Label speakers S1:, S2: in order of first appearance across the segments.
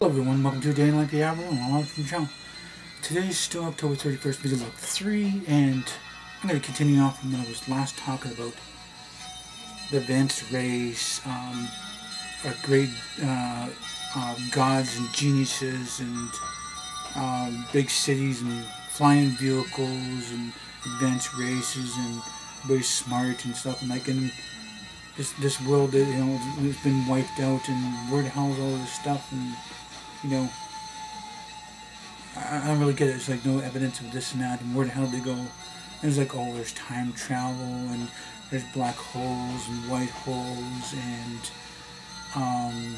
S1: Hello everyone, welcome to a day in like the Aboriginal. I'm Alex from the channel. Today is still October 31st, video log 3, and I'm going to continue off from when I was last talking about the advanced race, our great gods and geniuses, and big cities and flying vehicles and advanced races and very smart and stuff, and like in this world that it's been wiped out, and where the hell is all this stuff, and I don't really get it. It's like no evidence of this and that, and where the hell they go. And it's like, oh, there's time travel, and there's black holes and white holes, and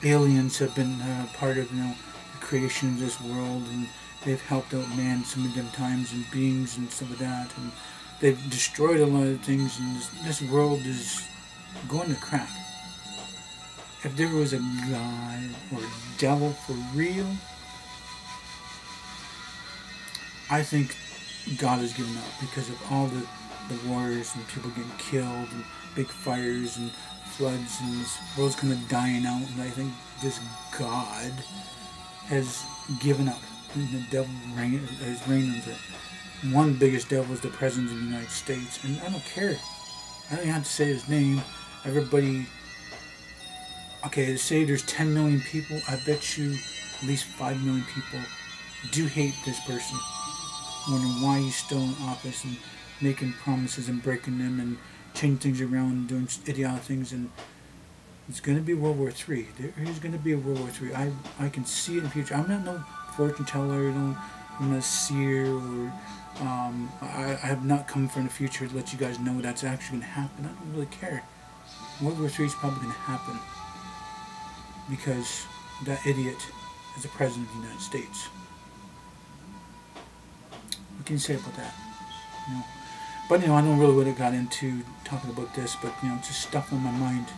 S1: aliens have been part of the creation of this world, and they've helped out man some of them times, and beings and stuff like that, and they've destroyed a lot of things, and this world is going to crap. If there was a god or a devil for real, I think God has given up because of all the wars and people getting killed and big fires and floods, and this world's kind of dying out, and I think this God has given up, and the devil has reigned on it. One of the biggest devils is the President of the United States, and I don't care. I don't even have to say his name. Everybody, okay, say there's 10 million people, I bet you at least 5 million people do hate this person, wondering why he's still in office and making promises and breaking them and changing things around and doing idiotic things. And it's going to be World War III. There is going to be a World War III. I can see it in the future. I'm not no fortune teller, I'm not a seer, or I have not come from the future to let you guys know that's actually going to happen. I don't really care. World War III is probably going to happen because that idiot is the President of the United States. What can you say about that? But I don't really would have got into talking about this, but just stuff on my mind.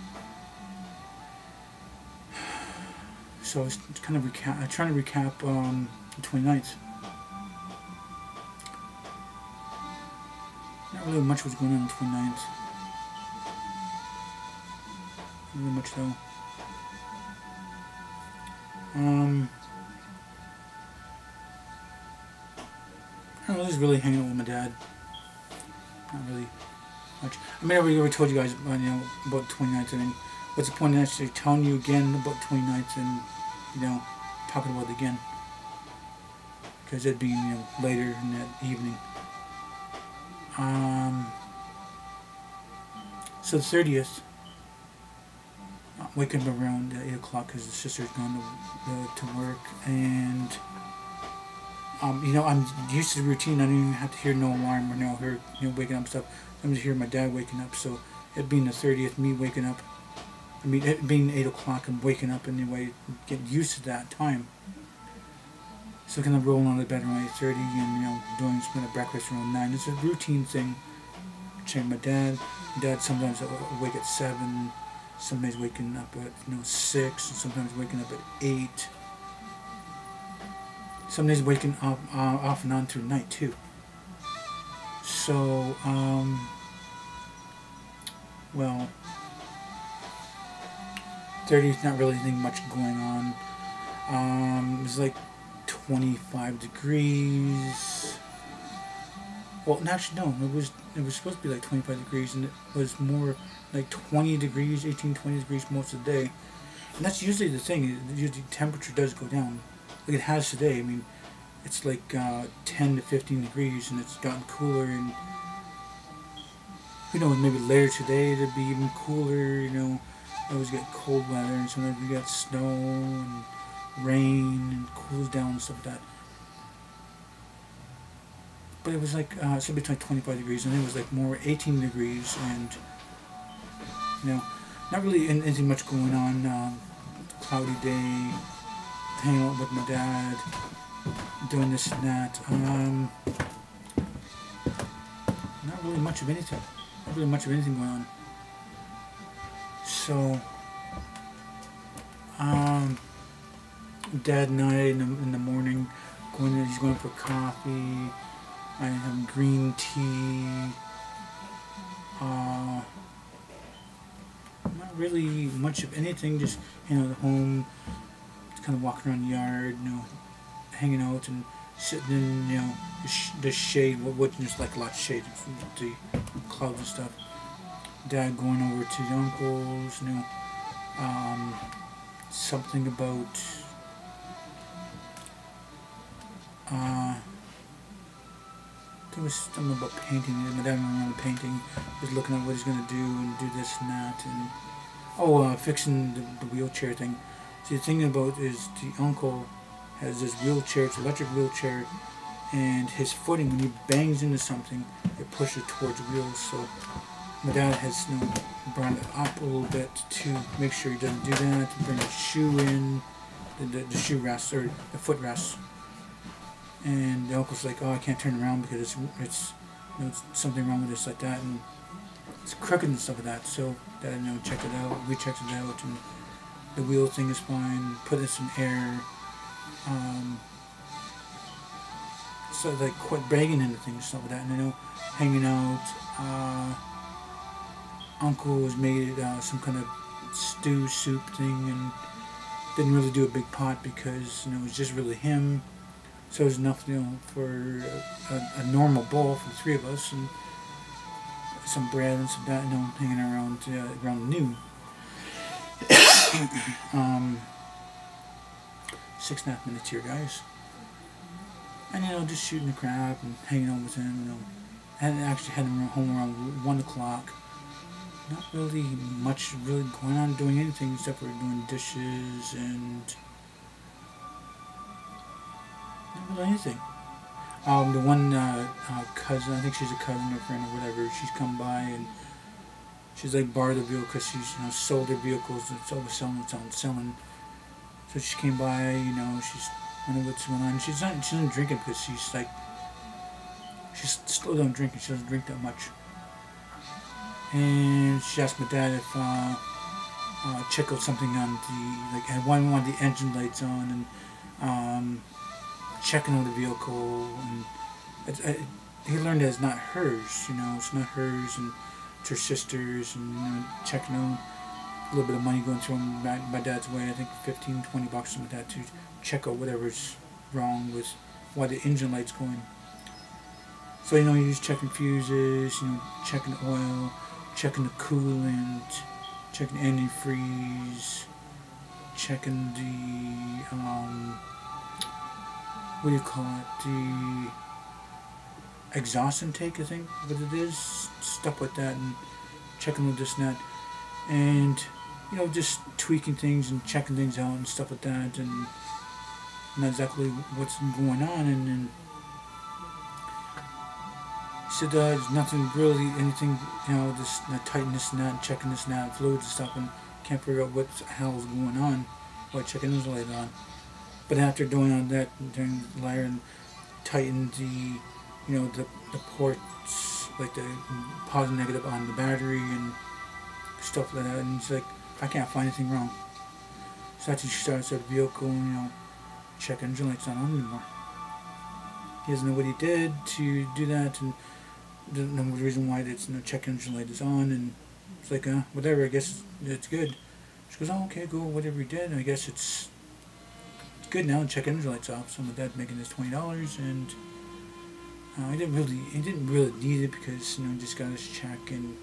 S1: So it's kind of I'm trying to recap the 29th. Not really much was going on the 29th. Not really much though. I don't know, just really hanging out with my dad. Not really much. I mean, I already told you guys about, about 29th. I mean, what's the point of actually telling you again about 29th and, talking about it again? Because it'd be, later in that evening. So the 30th, waking up around 8 o'clock because the sister's gone to work, and I'm used to the routine. I don't even have to hear no alarm or no her waking up stuff. I'm just hearing my dad waking up. So it being the 30th, me waking up. I mean, it being 8 o'clock, I'm waking up anyway, get used to that time. So kind of rolling out of bed around 8:30 and doing some kind of breakfast around 9. It's a routine thing. Checking my dad. My dad sometimes awake at 7. Sometimes waking up at 6. And sometimes waking up at 8. Some days waking up off and on through the night too. So, well, 30th, not really anything much going on. It was like 25 degrees. Well, actually no, it was supposed to be like 25 degrees, and it was more like 20 degrees, 18, 20 degrees most of the day. And that's usually the thing. Usually the temperature does go down. Like it has today. I mean, it's like 10 to 15 degrees, and it's gotten cooler, and maybe later today it'll be even cooler. I always get cold weather, and sometimes we get snow and rain and cools down and stuff like that. But it was like it's between 25 degrees, and it was like more 18 degrees, and not really anything much going on. Cloudy day, hanging out with my dad, doing this and that. Not really much of anything. Not really much of anything going on. So, Dad and I in the morning, he's going for coffee. I have green tea. Not really much of anything. Just at home, kind of walking around the yard, hanging out and sitting in, the shade, what just like a lot of shade from the clouds and stuff. Dad going over to the uncles, something about there was something about painting. My dad went around painting, was looking at what he's gonna do and do this and that, and fixing the wheelchair thing. See, the thing about is the uncle has this wheelchair, it's an electric wheelchair, and his footing, when he bangs into something, it pushes it towards the wheels. So my dad has brought it up a little bit to make sure he doesn't do that, to bring the shoe in, the shoe rest, or the foot rest. And the uncle's like, oh, I can't turn around because it's something wrong with this, like that, and it's crooked and stuff like that. So Dad, checked it out, we checked it out, and the wheel thing is fine, put in some air, so like quit bragging into things, stuff like that, and hanging out. Uncle has made some kind of stew soup thing, and didn't really do a big pot because it was just really him. So it was enough, for a normal bowl for the three of us, and some bread and some that, hanging around noon. 6.5 minutes here, guys. And just shooting the crap and hanging out with him. And actually heading home around 1 o'clock. Not really much really going on doing anything except for doing dishes and not really anything. The one cousin, I think she's a cousin or friend or whatever, she's come by and she's like borrowed the vehicle because she's sold her vehicles and it's always selling. So she came by, she's wondering what's going on. She doesn't drink it because she's slow down drinking. She doesn't drink that much. And she asked my dad if check out something on I wanted the engine lights on and checking on the vehicle, and he learned that it's not hers, it's not hers, and it's her sister's, and checking on a little bit of money going through my dad's way, I think $15-20 something like that, to check out whatever's wrong with why the engine light's going. So he's checking fuses, checking the oil, checking the coolant, checking the antifreeze, checking the what do you call it, the exhaust intake, I think what it is, stuff like that, and checking with this and that, and just tweaking things and checking things out and stuff like that, and not exactly what's going on. And then he said there's nothing really, anything, just tightening this and that, and checking this and that, fluids and stuff, and can't figure out what the hell is going on while checking those lights on. But after doing all that, during the lighter, and tighten the ports, like the positive, negative on the battery and stuff like that, and it's like, I can't find anything wrong. So that's when she starts the vehicle, check engine lights not on anymore. He doesn't know what he did to do that, and doesn't know the reason why it's check engine light is on, and it's like, whatever, I guess it's good. She goes, oh, okay, cool, whatever he did, I guess it's good now, and check engine lights off. So my dad's making this $20, and he didn't really need it because he just got his check, and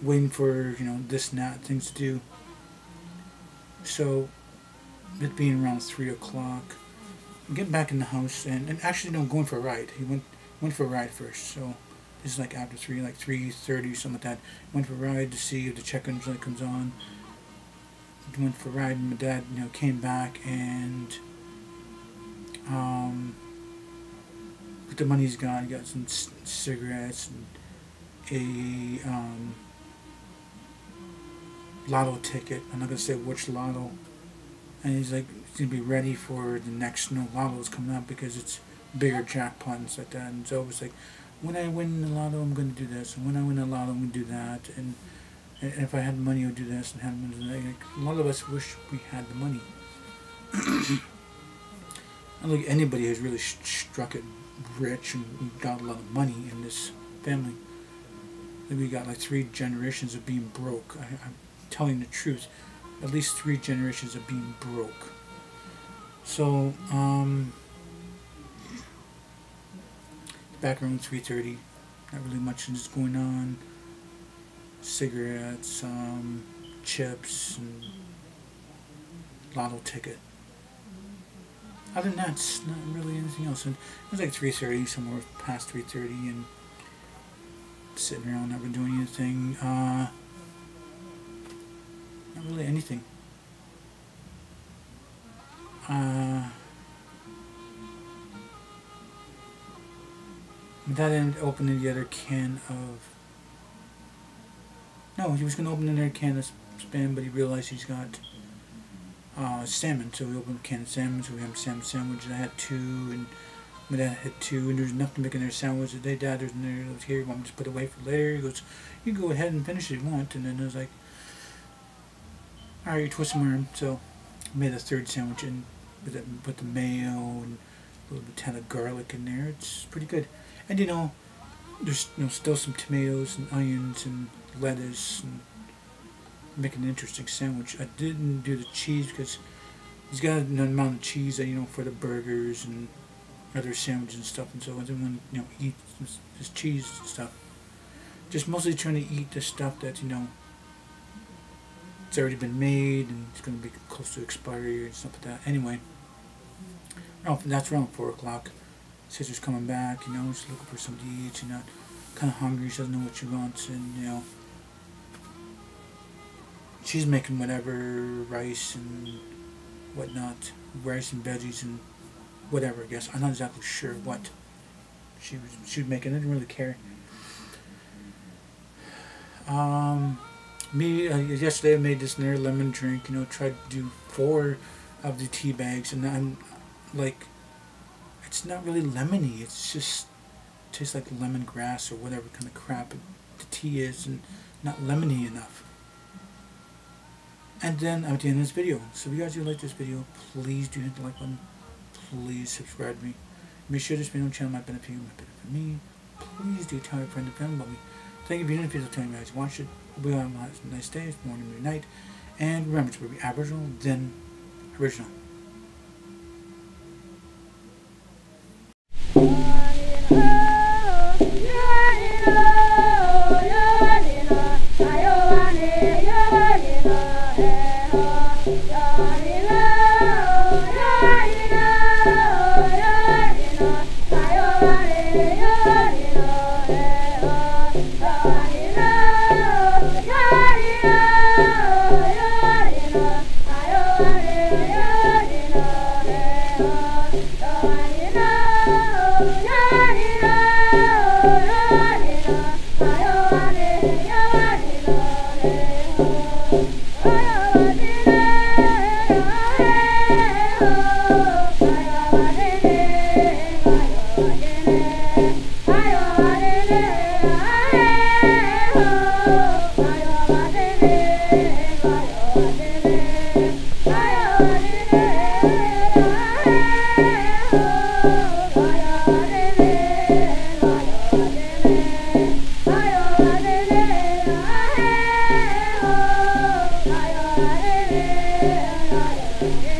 S1: waiting for this and that things to do. So it being around 3 o'clock, I'm getting back in the house, and actually going for a ride. He went for a ride first. So this is like after 3, like 3:30, something like that. Went for a ride to see if the check engine light comes on. Went for a ride, and my dad came back and with the money he's got, he got some cigarettes and a lotto ticket. I'm not gonna say which lotto, and he's like, he's gonna be ready for the next lotto that's coming up because it's bigger jackpot and stuff like that. And so it was like, when I win the lotto, I'm gonna do this, and when I win the lotto, I'm gonna do that, and if I had the money, I would do this, and had money, like, a lot of us wish we had the money. I don't think anybody has really struck it rich and got a lot of money in this family. I think we got like 3 generations of being broke. I'm telling the truth. at least 3 generations of being broke. So, background 3:30, not really much is going on. Cigarettes, chips, and lotto ticket. Other than that, it's not really anything else. And it was like 3:30, somewhere past 3:30, and sitting around, not really doing anything. Not really anything. That ended up opening the other can of. No, he was going to open another can of Spam, but he realized he's got salmon, so we opened a can of salmon, so we have a salmon sandwich, and I had 2, and my dad had 2, and there's enough to make another sandwich. Hey, Dad, there's another here, you want me to just put it away for later? He goes, you can go ahead and finish it if you want, and then I was like, alright, you're twisting my arm, so I made a 3rd sandwich, and put the mayo, and a little bit of garlic in there. It's pretty good. And there's still some tomatoes, and onions, and lettuce, and make an interesting sandwich. I didn't do the cheese because he's got an amount of cheese that for the burgers and other sandwiches and stuff, and so I didn't want to eat this cheese and stuff. Just mostly trying to eat the stuff that it's already been made and it's going to be close to expiry and stuff like that. Anyway, that's around 4 o'clock. Sister's coming back, she's looking for something to eat. She's not kind of hungry. She doesn't know what she wants, and she's making whatever, rice and whatnot, rice and veggies and whatever. I guess I'm not exactly sure what she was making. I didn't really care. Yesterday I made this Nair lemon drink. Tried to do 4 of the tea bags, and I'm like, it's not really lemony. It's just tastes like lemongrass or whatever kind of crap the tea is, and not lemony enough. And then I'm at the end of this video. So if you guys do like this video, please do hit the like button. Please subscribe to me. Make sure this video on the channel might benefit you, might benefit me. Please do tell your friend and family about me. Thank you for the video. Telling you guys to watch it. Hope you have a nice day, morning, night. And remember to be Aboriginal, then original.
S2: Yeah.